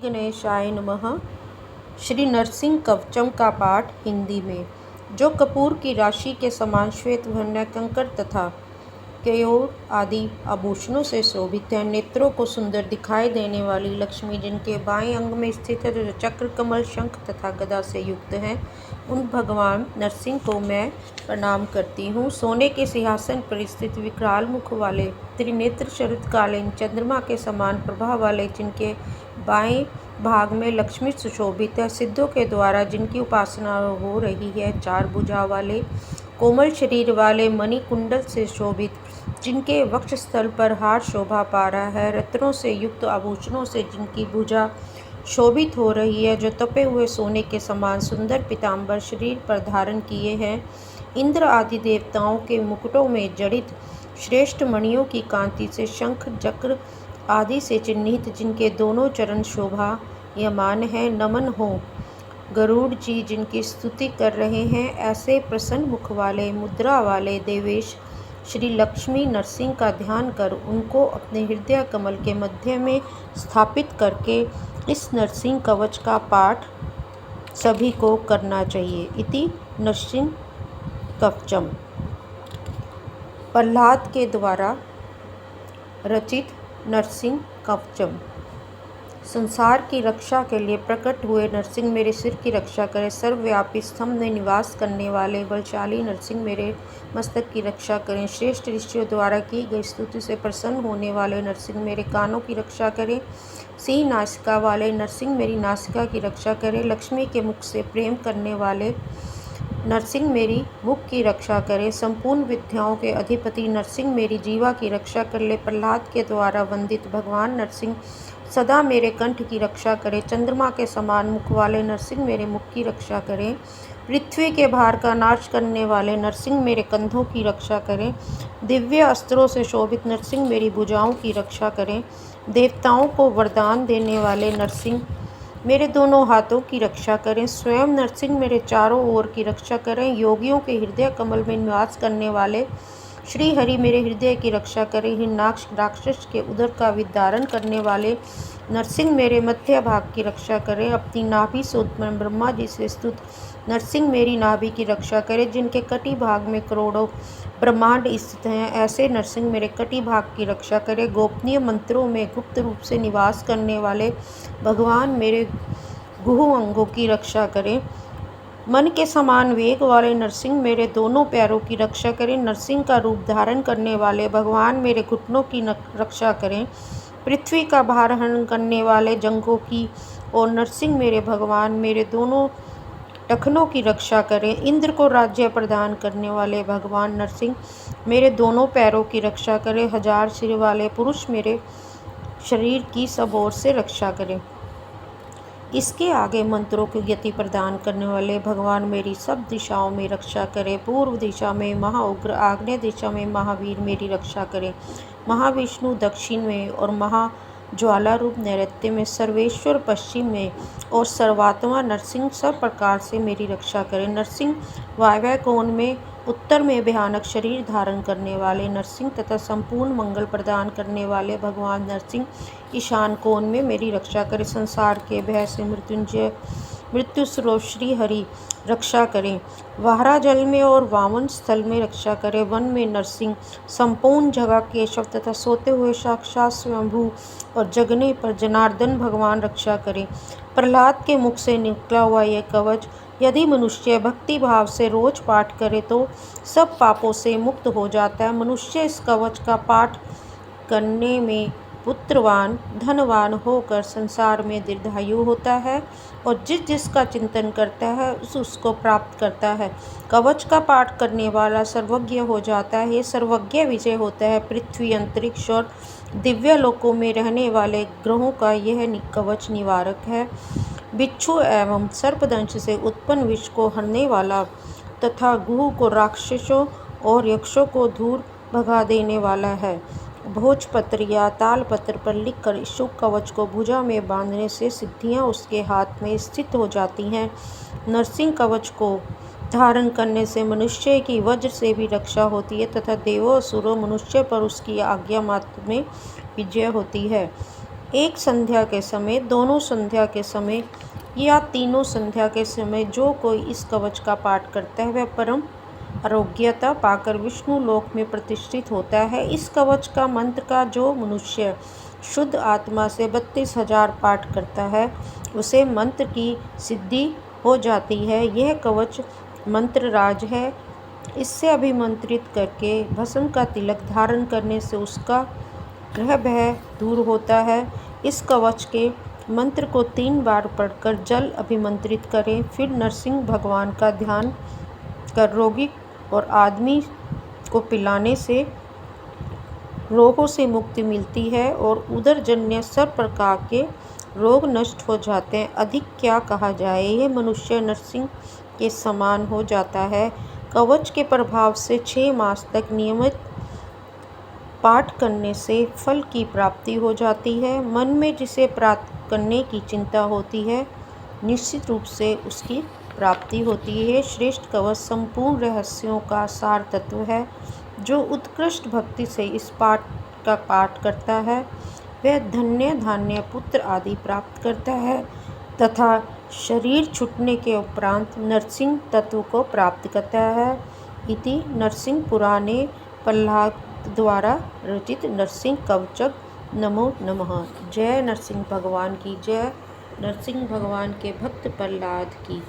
गणेशाय नमः। श्री नरसिंह कवचम का पाठ हिंदी में। जो कपूर की राशि के समान श्वेत वर्ण कंकड़ तथा केयूर आदि आभूषणों से शोभित है, नेत्रों को सुंदर दिखाई देने वाली लक्ष्मी जिनके बाएं अंग में स्थित है, जो चक्र, कमल, शंख तथा गदा से युक्त है, उन भगवान नरसिंह को मैं प्रणाम करती हूँ। सोने के सिंहासन पर स्थित विकराल मुख वाले, त्रिनेत्र, शरतकालीन चंद्रमा के समान प्रभा वाले, जिनके बाएं भाग में लक्ष्मी सुशोभित है, सिद्धों के द्वारा जिनकी उपासना हो रही है, चार भुजा वाले, कोमल शरीर वाले, मणि कुंडल से शोभित, जिनके वक्ष स्थल पर हार शोभा पा रहा है, रत्नों से युक्त आभूषणों से जिनकी भुजा शोभित हो रही है, जो तपे हुए सोने के समान सुंदर पीतांबर शरीर पर धारण किए हैं, इंद्र आदि देवताओं के मुकुटों में जड़ित श्रेष्ठ मणियों की कांति से शंख, चक्र आदि से चिन्हित, जिनके दोनों चरण शोभा यमान है, नमन हो। गरुड़ जी जिनकी स्तुति कर रहे हैं, ऐसे प्रसन्न मुख वाले, मुद्रा वाले देवेश श्री लक्ष्मी नरसिंह का ध्यान कर उनको अपने हृदय कमल के मध्य में स्थापित करके इस नरसिंह कवच का पाठ सभी को करना चाहिए। इति नरसिंह कवचम। प्रहलाद के द्वारा रचित नरसिंह कवचम। संसार की रक्षा के लिए प्रकट हुए नरसिंह मेरे सिर की रक्षा करें। सर्वव्यापी स्तंभ में निवास करने वाले बलशाली नरसिंह मेरे मस्तक की रक्षा करें। श्रेष्ठ ऋषियों द्वारा की गई स्तुति से प्रसन्न होने वाले नरसिंह मेरे कानों की रक्षा करें। सिंह नासिका वाले नरसिंह मेरी नासिका की रक्षा करें। लक्ष्मी के मुख से प्रेम करने वाले नरसिंह मेरी मुख की रक्षा करें। संपूर्ण विद्याओं के अधिपति नरसिंह मेरी जीवा की रक्षा कर ले। प्रहलाद के द्वारा वंदित भगवान नरसिंह सदा मेरे कंठ की रक्षा करें। चंद्रमा के समान मुख वाले नरसिंह मेरे मुख की रक्षा करें। पृथ्वी के भार का नाश करने वाले नरसिंह मेरे कंधों की रक्षा करें। दिव्य अस्त्रों से शोभित नरसिंह मेरी भुजाओं की रक्षा करें। देवताओं को वरदान देने वाले नरसिंह मेरे दोनों हाथों की रक्षा करें। स्वयं नरसिंह मेरे चारों ओर की रक्षा करें। योगियों के हृदय कमल में निवास करने वाले श्री हरि मेरे हृदय की रक्षा करें। हिरण्याक्ष राक्षस के उदर का विदारण करने वाले नरसिंह मेरे मध्य भाग की रक्षा करें। अपनी नाभि से उत्पन्न ब्रह्मा जी से स्तुत नरसिंह मेरी नाभि की रक्षा करें। जिनके कटी भाग में करोड़ों ब्रह्मांड स्थित हैं, ऐसे नरसिंह मेरे कटी भाग की रक्षा करें। गोपनीय मंत्रों में गुप्त रूप से निवास करने वाले भगवान मेरे गुह अंगों की रक्षा करें। मन के समान वेग वाले नरसिंह मेरे दोनों पैरों की रक्षा करें। नरसिंह का रूप धारण करने वाले भगवान मेरे घुटनों की रक्षा करें। पृथ्वी का भार हरण करने वाले जंघों की और नरसिंह मेरे भगवान मेरे दोनों टखनों की रक्षा करें। इंद्र को राज्य प्रदान करने वाले भगवान नरसिंह मेरे दोनों पैरों की रक्षा करें। हजार सिर वाले पुरुष मेरे शरीर की सब ओर से रक्षा करें। इसके आगे मंत्रों की गति प्रदान करने वाले भगवान मेरी सब दिशाओं में रक्षा करें। पूर्व दिशा में महाउग्र, आग्नेय दिशा में महावीर मेरी रक्षा करें। महाविष्णु दक्षिण में और महाज्वाला रूप नैऋत्य में, सर्वेश्वर पश्चिम में और सर्वात्मा नरसिंह सब प्रकार से मेरी रक्षा करें। नरसिंह वायव्य कोण में, उत्तर में भयानक शरीर धारण करने वाले नरसिंह तथा संपूर्ण मंगल प्रदान करने वाले भगवान नरसिंह ईशान कोण में मेरी रक्षा करें। संसार के भय से मृत्युंजय मृत्यु स्वरूप श्री हरि रक्षा करें। वाहरा जल में और वामन स्थल में रक्षा करें। वन में नरसिंह, संपूर्ण जगह केशव तथा सोते हुए साक्षात स्वयंभू और जगने पर जनार्दन भगवान रक्षा करें। प्रहलाद के मुख से निकला हुआ यह कवच यदि मनुष्य भक्ति भाव से रोज पाठ करे तो सब पापों से मुक्त हो जाता है। मनुष्य इस कवच का पाठ करने में पुत्रवान, धनवान होकर संसार में दीर्घायु होता है और जिस जिसका चिंतन करता है उसको प्राप्त करता है। कवच का पाठ करने वाला सर्वज्ञ हो जाता है। ये सर्वज्ञ विजय होता है। पृथ्वी, अंतरिक्ष और दिव्य लोकों में रहने वाले ग्रहों का यह कवच निवारक है। बिच्छू एवं सर्पदंश से उत्पन्न विष को हरने वाला तथा गुह को राक्षसों और यक्षों को दूर भगा देने वाला है। भोजपत्र या तालपत्र पर लिखकर इस शुभ कवच को भुजा में बांधने से सिद्धियां उसके हाथ में स्थित हो जाती हैं। नरसिंह कवच को धारण करने से मनुष्य की वज्र से भी रक्षा होती है तथा देवों असुरों मनुष्य पर उसकी आज्ञा मात्र में विजय होती है। एक संध्या के समय, दोनों संध्या के समय या तीनों संध्या के समय जो कोई इस कवच का पाठ करता है वह परम आरोग्यता पाकर विष्णु लोक में प्रतिष्ठित होता है। इस कवच का मंत्र का जो मनुष्य शुद्ध आत्मा से 32,000 पाठ करता है उसे मंत्र की सिद्धि हो जाती है। यह कवच मंत्र राज है। इससे अभिमंत्रित करके भस्म का तिलक धारण करने से उसका ग्रह भय दूर होता है। इस कवच के मंत्र को 3 बार पढ़कर जल अभिमंत्रित करें, फिर नरसिंह भगवान का ध्यान कर रोगी और आदमी को पिलाने से रोगों से मुक्ति मिलती है और उदरजन्य सब प्रकार के रोग नष्ट हो जाते हैं। अधिक क्या कहा जाए, यह मनुष्य नरसिंह के समान हो जाता है। कवच के प्रभाव से 6 मास तक नियमित पाठ करने से फल की प्राप्ति हो जाती है। मन में जिसे प्राप्त करने की चिंता होती है निश्चित रूप से उसकी प्राप्ति होती है। श्रेष्ठ कवच संपूर्ण रहस्यों का सार तत्व है। जो उत्कृष्ट भक्ति से इस पाठ का पाठ करता है वह धन्य धान्य पुत्र आदि प्राप्त करता है तथा शरीर छूटने के उपरांत नरसिंह तत्व को प्राप्त करता है। इति नरसिंह पुराणे प्रह्लाद द्वारा रचित नरसिंह कवचक। नमो नमः। जय नरसिंह भगवान की जय। नरसिंह भगवान के भक्त प्रह्लाद की।